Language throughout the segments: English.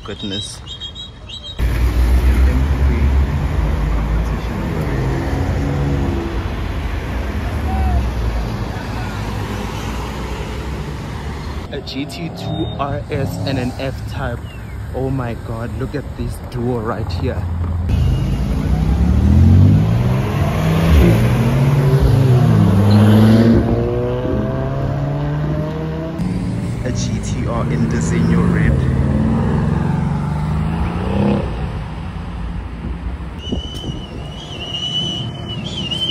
goodness. A GT2 RS and an F-Type. Oh my god, look at this duo right here. A GTR in Diseño red.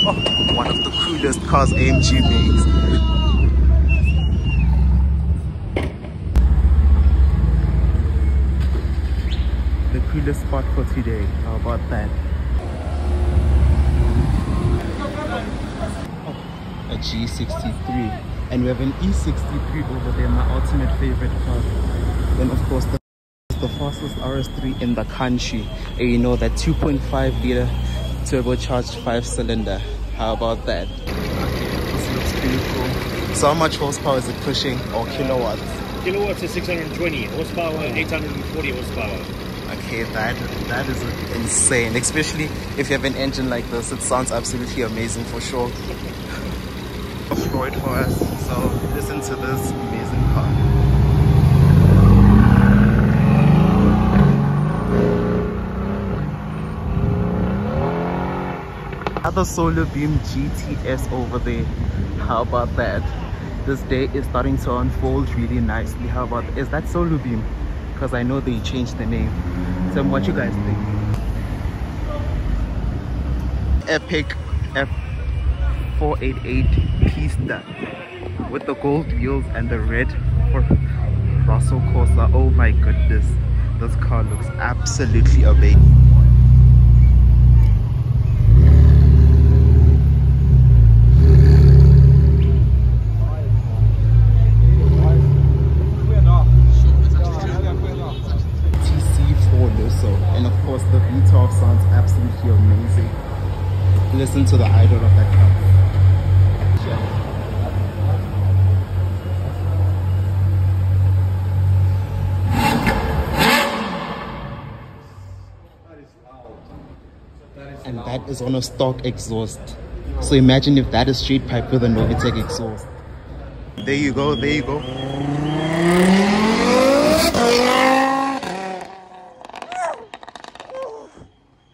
Oh, one of the coolest cars AMG makes. The coolest spot for today. How about that? Oh, a G63. And we have an E63 over there, my ultimate favorite car. Then of course the fastest RS3 in the country. And you know that 2.5 liter turbocharged 5-cylinder. How about that? Okay, this looks pretty cool. So how much horsepower is it pushing, or kilowatts? Kilowatts is 620, horsepower 840 horsepower. Okay, that is insane. Especially if you have an engine like this, it sounds absolutely amazing for sure. Off-road for us, so listen to this amazing car. Another solar beam GTS over there. How about that? This day is starting to unfold really nicely. How about, is that solar beam? Because I know they changed the name. So what you guys think? Epic F488 Pista with the gold wheels and the red for Russell Corsa. Oh my goodness, this car looks absolutely amazing. And of course the V12 sounds absolutely amazing. Listen to the idol of that car. And that is on a stock exhaust. So imagine if that is straight pipe with a Novitec exhaust. There you go, there you go.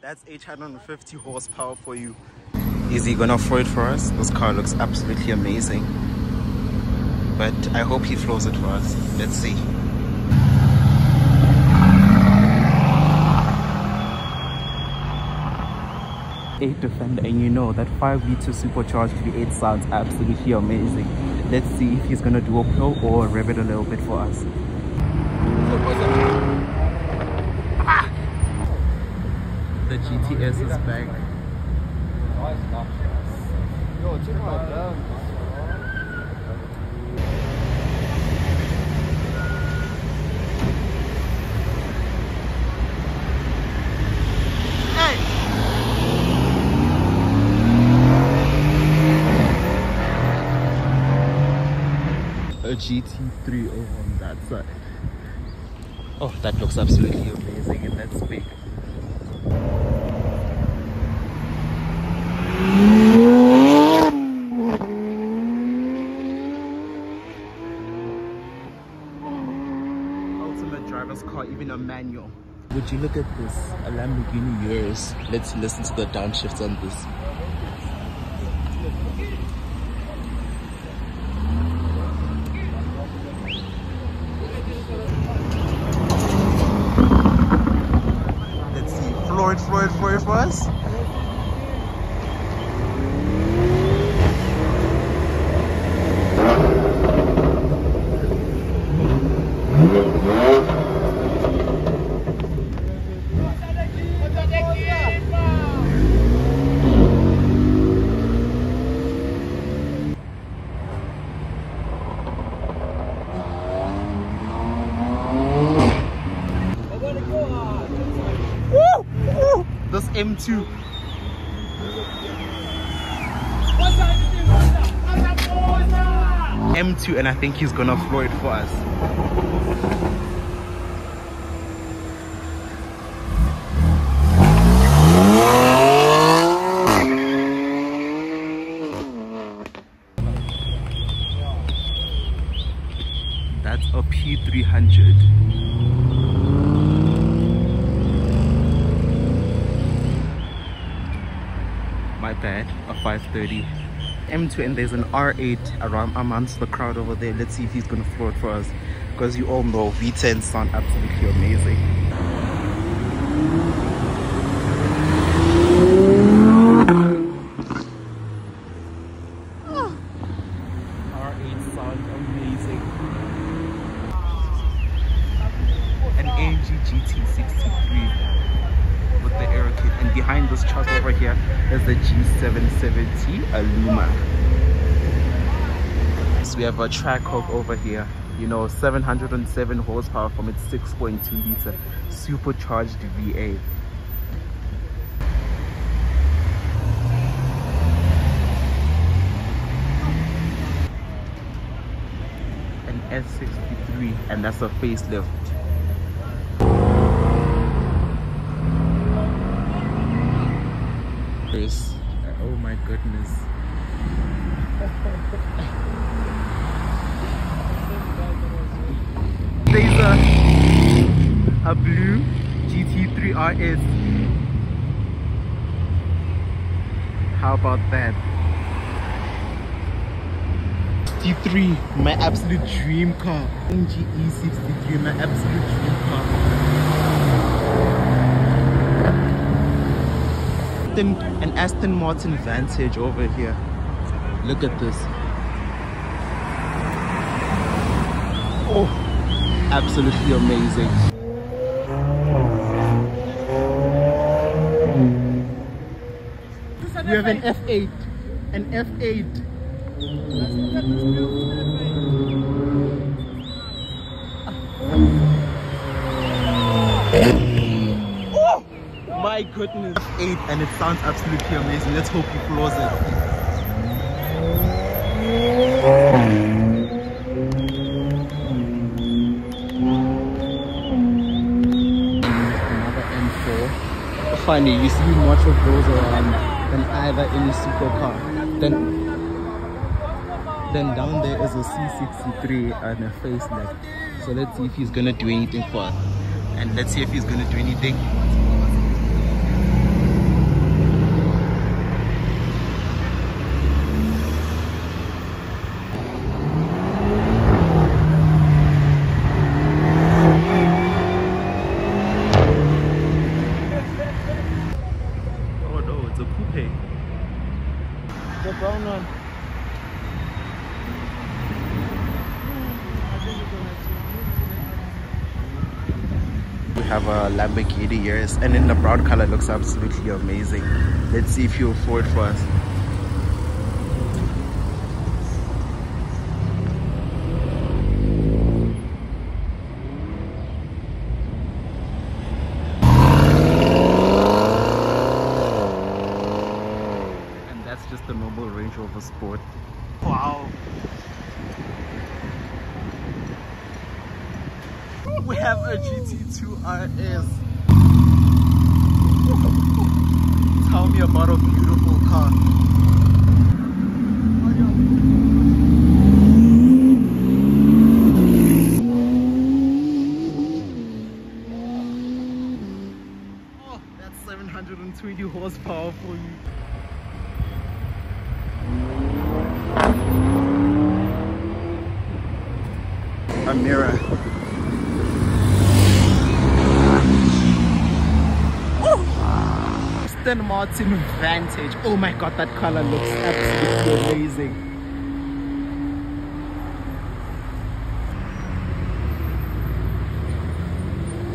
That's 850 horsepower for you. Is he gonna throw it for us? This car looks absolutely amazing. But I hope he flows it for us. Let's see. Defender, and you know that 5-liter supercharged V8 sounds absolutely amazing. Let's see if he's gonna do a pro or rev it a little bit for us. The GTS is back. A GT3 over on that side. Oh, that looks absolutely amazing, and that's big. Ultimate driver's car, even a manual. Would you look at this? A Lamborghini Urus. Let's listen to the downshifts on this. Floor it for us. This M2. M2, and I think he's gonna floor it for us. 300. My bad, a 530 M2, and there's an R8 around amongst the crowd over there. Let's see if he's gonna float for us, because you all know V10s sound absolutely amazing. R8 sound amazing. An AMG GT63 with the aero kit, and behind this truck over here is the G770 Aluma. So we have a track hook over here, you know, 707 horsepower from its 6.2 liter supercharged V8. An S63, and that's a facelift. Oh my goodness. There's a blue GT3 RS. How about that? GT3, my absolute dream car. AMG E63, my absolute dream car. An Aston Martin Vantage over here. Look at this. Oh, absolutely amazing. We have an F8. An F8. My goodness. F8, and it sounds absolutely amazing. Let's hope he floors it. Another M4. Funny, you see much of those around than either any supercar. Then down there is a C63 and a facelift. So let's see if he's gonna do anything for us. And let's see if he's gonna do anything. The brown one. We have a Lamborghini here, and in the brown color looks absolutely amazing. Let's see if he'll afford for us. Just the normal Range Rover Sport. Wow. We have a GT2 RS. Tell me about a beautiful car. Oh, that's 720 horsepower for you. A mirror. Aston Martin Vantage. Oh my god, that color looks absolutely amazing.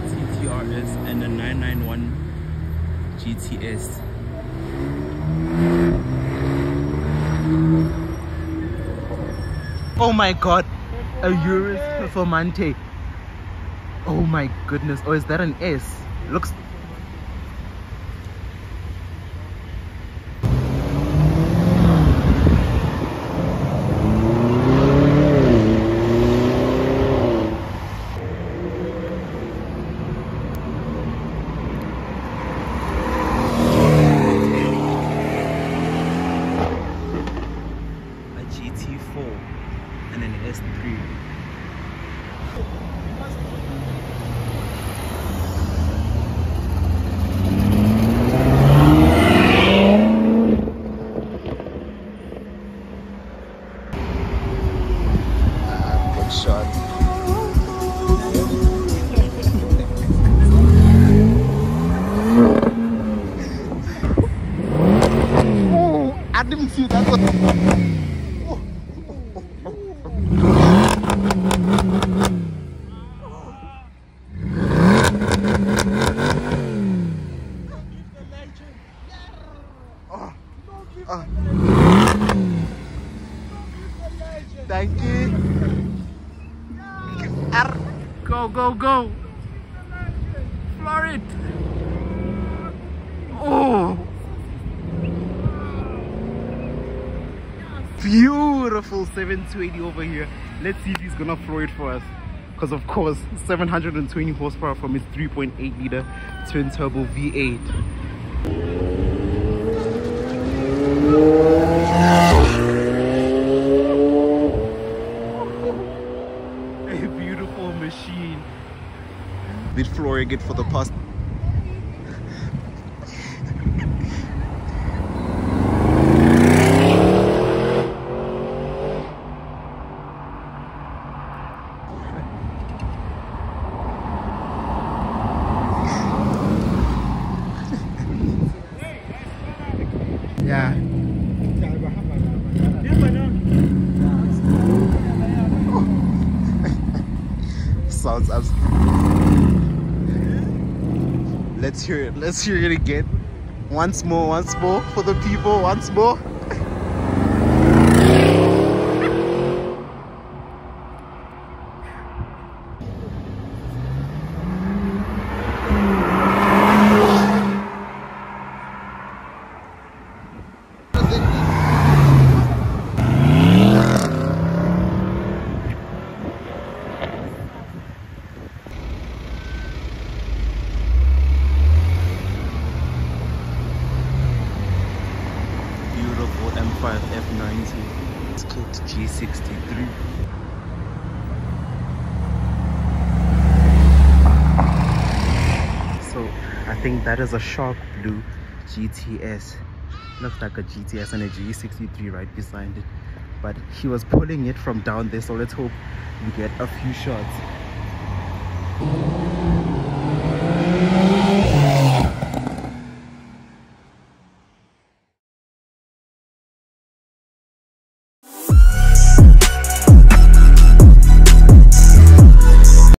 TTRS and a 991 GTS. Oh my god, a Urus Performante. Oh my goodness. Oh, is that an S? Looks. A GT4 and an S3. I didn't see that one. Thank you. Go, go, go. Floor it. Oh. Beautiful 720 over here. Let's see if he's gonna floor it for us. Because of course, 720 horsepower from his 3.8 liter twin turbo V8. A beautiful machine. Been flooring it for the past. Yeah. Sounds let's hear it. Let's hear it again. Once more for the people. Once more. M5 F90. It's called G63. So I think that is a shark blue GTS. Looks like a GTS and a G63 right beside it. But he was pulling it from down there, so let's hope we get a few shots.